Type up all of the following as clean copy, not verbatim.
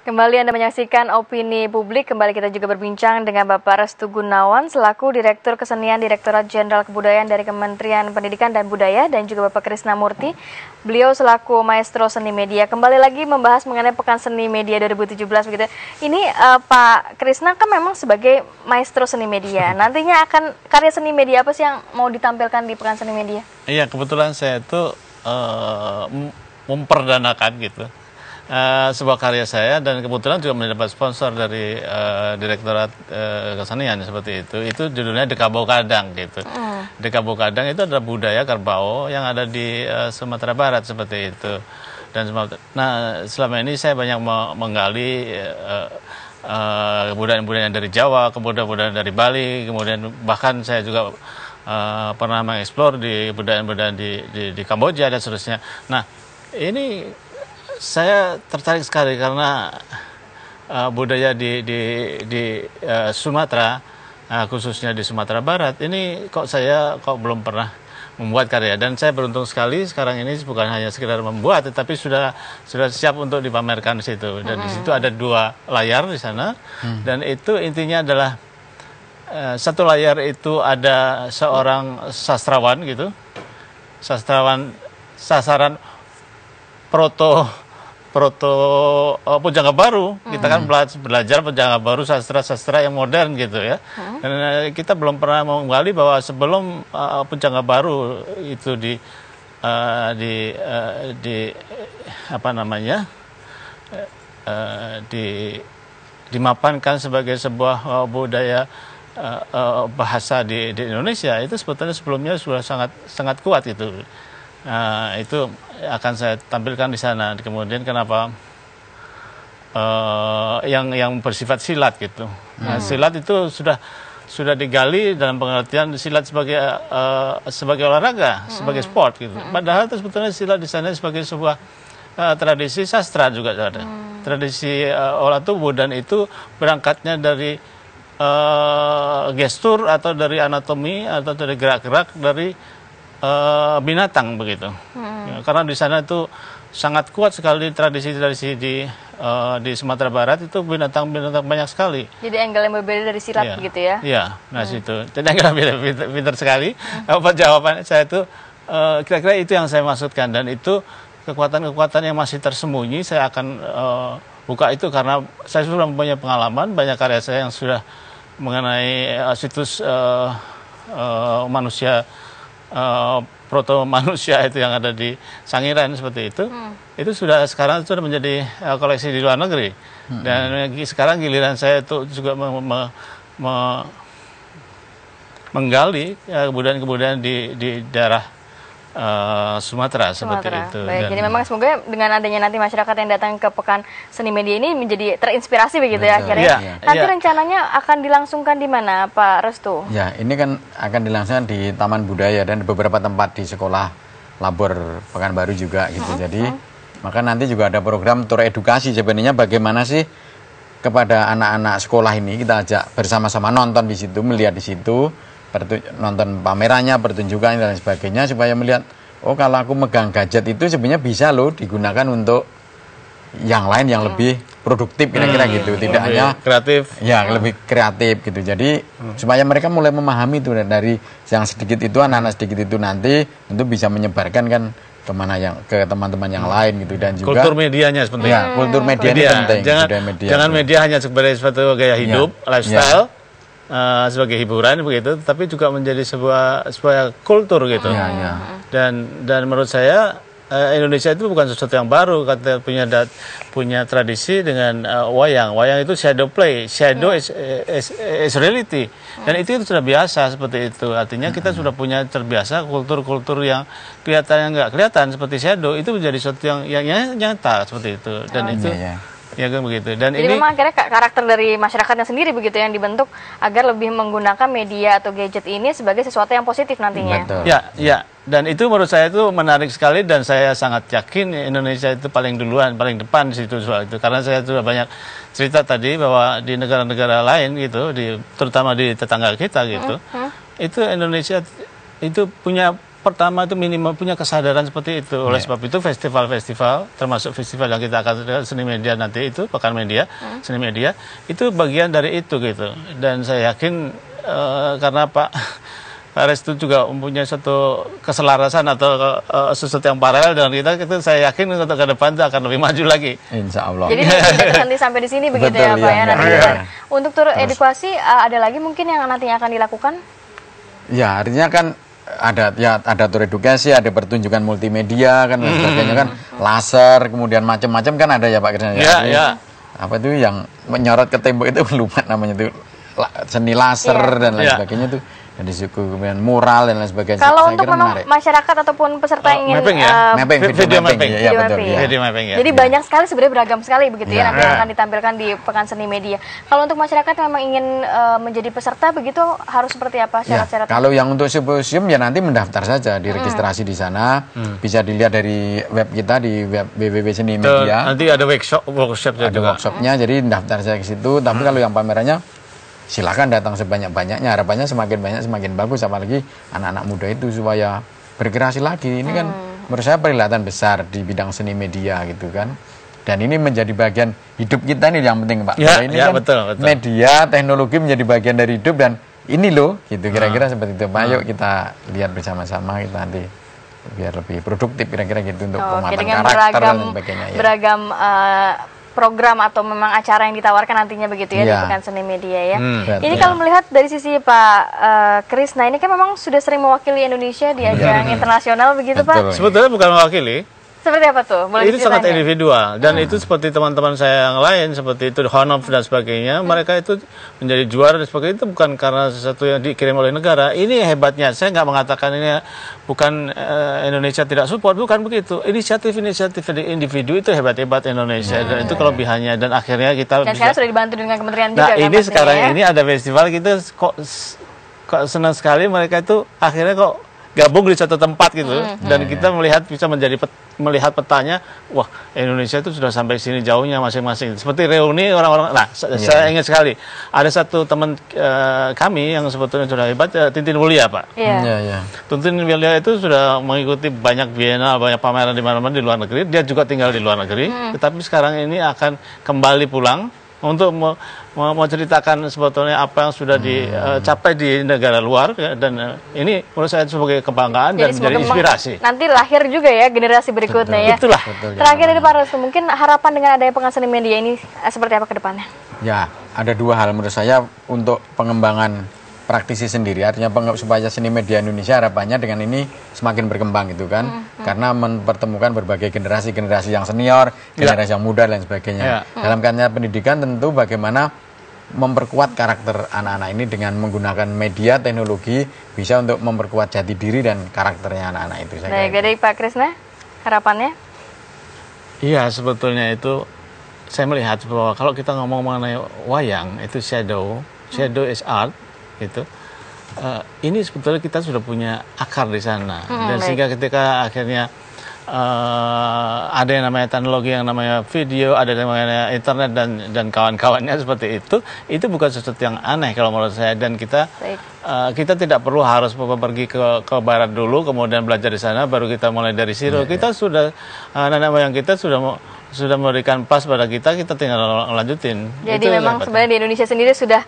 Kembali Anda menyaksikan Opini Publik. Kembali kita juga berbincang dengan Bapak Restu Gunawan selaku Direktur Kesenian Direktorat Jenderal Kebudayaan dari Kementerian Pendidikan dan Budaya, dan juga Bapak Krisnamurti, beliau selaku Maestro Seni Media. Kembali lagi membahas mengenai Pekan Seni Media 2017 begitu. Ini Pak Krisna kan memang sebagai Maestro Seni Media. Nantinya akan karya seni media apa sih yang mau ditampilkan di Pekan Seni Media? Iya, kebetulan saya itu memperdanakan gitu sebuah karya saya, dan kebetulan juga mendapat sponsor dari Direktorat Kesenian seperti itu. Itu judulnya Dekabau Kadang gitu. Dekabau Kadang itu adalah budaya Kerbau yang ada di Sumatera Barat seperti itu. Dan selama ini saya banyak menggali kebudayaan-budayaan dari Jawa, kebudayaan-budayaan dari Bali, kemudian bahkan saya juga pernah mengeksplor di budaya-budayaan di Kamboja dan seterusnya. Nah, ini saya tertarik sekali karena budaya di Sumatera, khususnya di Sumatera Barat, ini saya belum pernah membuat karya. Dan saya beruntung sekali sekarang ini bukan hanya sekedar membuat, tetapi sudah siap untuk dipamerkan di situ. Dan di situ ada 2 layar di sana, dan itu intinya adalah satu layar itu ada seorang sastrawan gitu, sasaran proto Pujangga Baru. Kita kan belajar Pujangga Baru, sastra yang modern gitu ya. Dan kita belum pernah menggali bahwa sebelum Pujangga Baru itu dimapankan sebagai sebuah budaya bahasa di Indonesia, itu sebelumnya sudah sangat kuat itu. Itu akan saya tampilkan di sana. Kemudian kenapa yang bersifat silat gitu. Nah, silat itu sudah digali dalam pengertian silat sebagai olahraga, sebagai sport gitu. Padahal itu sebetulnya silat di sana sebagai sebuah tradisi sastra juga ada. Tradisi olah tubuh, dan itu berangkatnya dari gestur atau dari anatomi atau dari gerak-gerak dari binatang begitu. Ya, karena di sana itu sangat kuat sekali tradisi-tradisi di Sumatera Barat, itu binatang-binatang banyak sekali. Jadi angle yang berbeda dari silat begitu ya? Iya, nah situ. Jadi angle pintar sekali. Jawaban saya itu kira-kira itu yang saya maksudkan, dan itu kekuatan-kekuatan yang masih tersembunyi saya akan buka itu, karena saya sudah mempunyai pengalaman banyak karya saya yang sudah mengenai situs manusia, proto manusia itu yang ada di Sangiran seperti itu sudah sekarang sudah menjadi koleksi di luar negeri. Dan sekarang giliran saya itu juga menggali kebudayaan di daerah Sumatera seperti itu. Baik, jadi memang semoga dengan adanya nanti masyarakat yang datang ke Pekan Seni Media ini menjadi terinspirasi begitu ya akhirnya. Nanti rencananya akan dilangsungkan di mana, Pak Restu? Ya, ini kan akan dilangsungkan di Taman Budaya dan beberapa tempat di sekolah Labor Pekanbaru juga gitu. Jadi maka nanti juga ada program tur edukasi sebenarnya, bagaimana sih kepada anak-anak sekolah ini kita ajak bersama-sama nonton di situ, melihat di situ, nonton pamerannya, pertunjukan dan sebagainya, supaya melihat, oh kalau aku megang gadget itu sebenarnya bisa loh digunakan untuk yang lain yang lebih produktif kira-kira gitu, tidak hanya kreatif, ya lebih kreatif gitu. Jadi supaya mereka mulai memahami itu, dari yang sedikit itu, anak-anak sedikit itu nanti tentu bisa menyebarkan kan ke teman-teman yang lain gitu. Dan juga kultur medianya penting. Ya, kultur media ini penting. Jangan media hanya sebagai suatu gaya hidup, lifestyle, sebagai hiburan begitu, tapi juga menjadi sebuah kultur gitu. Dan menurut saya Indonesia itu bukan sesuatu yang baru, kata punya tradisi dengan wayang. Wayang itu shadow play, shadow is reality, dan itu sudah biasa seperti itu. Artinya kita sudah punya terbiasa kultur-kultur yang kelihatannya nggak kelihatan seperti shadow, itu menjadi sesuatu yang nyata seperti itu. Dan itu ya kan begitu. Dan jadi memang akhirnya karakter dari masyarakatnya sendiri begitu yang dibentuk agar lebih menggunakan media atau gadget ini sebagai sesuatu yang positif nantinya. Betul. Ya. Dan itu menurut saya itu menarik sekali, dan saya sangat yakin Indonesia itu paling depan di situ soal itu. Karena saya sudah banyak cerita tadi bahwa di negara-negara lain gitu, terutama di tetangga kita gitu, itu Indonesia itu punya pertama itu minimal punya kesadaran seperti itu. Oleh sebab itu festival-festival, termasuk festival yang kita akan seni media nanti itu, Pekan Media, seni media, itu bagian dari itu gitu. Dan saya yakin karena Pak Restu juga mempunyai suatu keselarasan atau sesuatu yang paralel dengan kita, itu saya yakin untuk ke depan itu akan lebih maju lagi. Insya Allah. Jadi tidak nanti sampai di sini begitu ya Pak ya. Nanti untuk tur edukasi ada lagi mungkin yang nantinya akan dilakukan? Ya, artinya kan ada tur edukasi, ada pertunjukan multimedia kan dan sebagainya kan, laser, kemudian macam-macam kan ada ya Pak Krisna ya. Ya. Apa itu yang menyorot ke tembok itu lupa namanya itu, seni laser dan lain sebagainya itu. Dari suku kemudian mural dan lain sebagainya. Kalau untuk masyarakat ataupun peserta yang ingin video mapping. Ya, betul, ya. Video mapping ya. Jadi banyak sekali sebenarnya, beragam sekali begitu ya nanti yang akan ditampilkan di Pekan Seni Media. Kalau untuk masyarakat yang memang ingin menjadi peserta begitu harus seperti apa syarat-syaratnya? Kalau yang untuk simposium ya nanti mendaftar saja, diregistrasi di sana, bisa dilihat dari web kita di web www Seni Media. Nanti ada workshop ada workshopnya, jadi daftar saya ke situ. Tapi kalau yang pamerannya silakan datang sebanyak-banyaknya, harapannya semakin banyak semakin bagus, apalagi anak-anak muda itu supaya berkreasi lagi. Ini kan menurut saya perhelatan besar di bidang seni media gitu kan, dan ini menjadi bagian hidup kita nih yang penting Pak. Ini kan betul. Media, teknologi menjadi bagian dari hidup, dan ini loh gitu kira-kira seperti itu Pak. Yuk kita lihat bersama-sama, kita nanti biar lebih produktif kira-kira gitu untuk penguatan karakter dan sebagainya. Beragam program atau memang acara yang ditawarkan nantinya begitu ya di Pekan Seni Media ya. Ini kalau melihat dari sisi Pak Krisna, ini kan memang sudah sering mewakili Indonesia di ajang internasional begitu Pak? Sebetulnya bukan mewakili. Seperti apa tuh? Boleh itu sangat individual, dan itu seperti teman-teman saya yang lain seperti itu Honov dan sebagainya, mereka itu menjadi juara dan sebagainya, itu bukan karena sesuatu yang dikirim oleh negara. Ini hebatnya, saya nggak mengatakan ini bukan Indonesia tidak support, bukan begitu. Inisiatif-inisiatif dari individu itu hebat-hebat Indonesia, dan itu kelebihannya, dan akhirnya kita dan sekarang sudah dibantu dengan kementerian juga. Nah ini sekarang ini ada festival, kita kok senang sekali mereka itu akhirnya kok gabung di satu tempat gitu, dan kita bisa melihat petanya, wah Indonesia itu sudah sampai sini jauhnya masing-masing. Seperti reuni orang-orang. Nah, saya ingat sekali ada satu teman kami yang sebetulnya sudah hebat, Tintin Mulia Pak. Tintin Mulia itu sudah mengikuti banyak bienal, banyak pameran di mana-mana di luar negeri. Dia juga tinggal di luar negeri, tetapi sekarang ini akan kembali pulang untuk menceritakan sebetulnya apa yang sudah dicapai di negara luar, dan ini menurut saya sebagai kebanggaan. Jadi, dan menjadi inspirasi. Nanti lahir juga ya generasi berikutnya. Betul. Ya. Betul. Terakhir dari Pak Restu, mungkin harapan dengan adanya Pekan Seni Media ini seperti apa ke depannya? Ya, ada dua hal menurut saya untuk pengembangan praktisi sendiri, artinya supaya seni media Indonesia harapannya dengan ini semakin berkembang gitu kan, karena mempertemukan berbagai generasi yang senior, generasi yang muda dan sebagainya. Dalam kaitan pendidikan tentu bagaimana memperkuat karakter anak-anak ini dengan menggunakan media teknologi, bisa untuk memperkuat jati diri dan karakternya anak-anak itu. Baik, dari Pak Krisna harapannya? Iya, sebetulnya itu saya melihat bahwa kalau kita ngomong mengenai wayang itu shadow is art gitu. Ini sebetulnya kita sudah punya akar di sana, dan sehingga ketika akhirnya ada yang namanya teknologi, yang namanya video, ada yang namanya internet dan kawan-kawannya seperti itu bukan sesuatu yang aneh kalau menurut saya, dan kita tidak perlu harus pergi ke barat dulu kemudian belajar di sana baru kita mulai dari zero. Kita sudah nenek moyang kita sudah memberikan pas pada kita tinggal lanjutin. Jadi itu memang sebenarnya di Indonesia sendiri sudah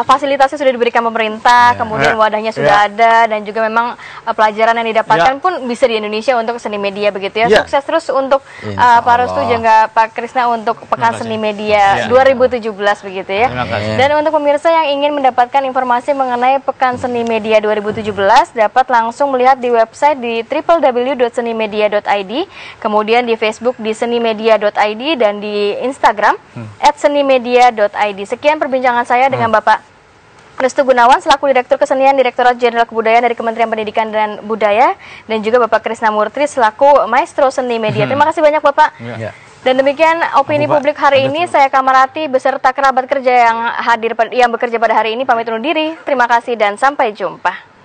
fasilitasnya sudah diberikan pemerintah, kemudian wadahnya sudah ada, dan juga memang pelajaran yang didapatkan pun bisa di Indonesia untuk seni media begitu ya. Sukses terus untuk Pak Restu juga Pak Krisna untuk Pekan Seni Media 2017 begitu ya. Dan untuk pemirsa yang ingin mendapatkan informasi mengenai Pekan Seni Media 2017 dapat langsung melihat di website di www.senimedia.id, kemudian di Facebook di senimedia.id, dan di Instagram @senimedia.id. Sekian perbincangan saya dengan Bapak Restu Gunawan selaku Direktur Kesenian Direktorat Jenderal Kebudayaan dari Kementerian Pendidikan dan Budaya, dan juga Bapak Krisna Murtry selaku Maestro Seni Media. Terima kasih banyak Bapak. Dan demikian opini publik hari ini. Saya Kamarati beserta kerabat kerja yang bekerja pada hari ini pamit undur diri. Terima kasih dan sampai jumpa.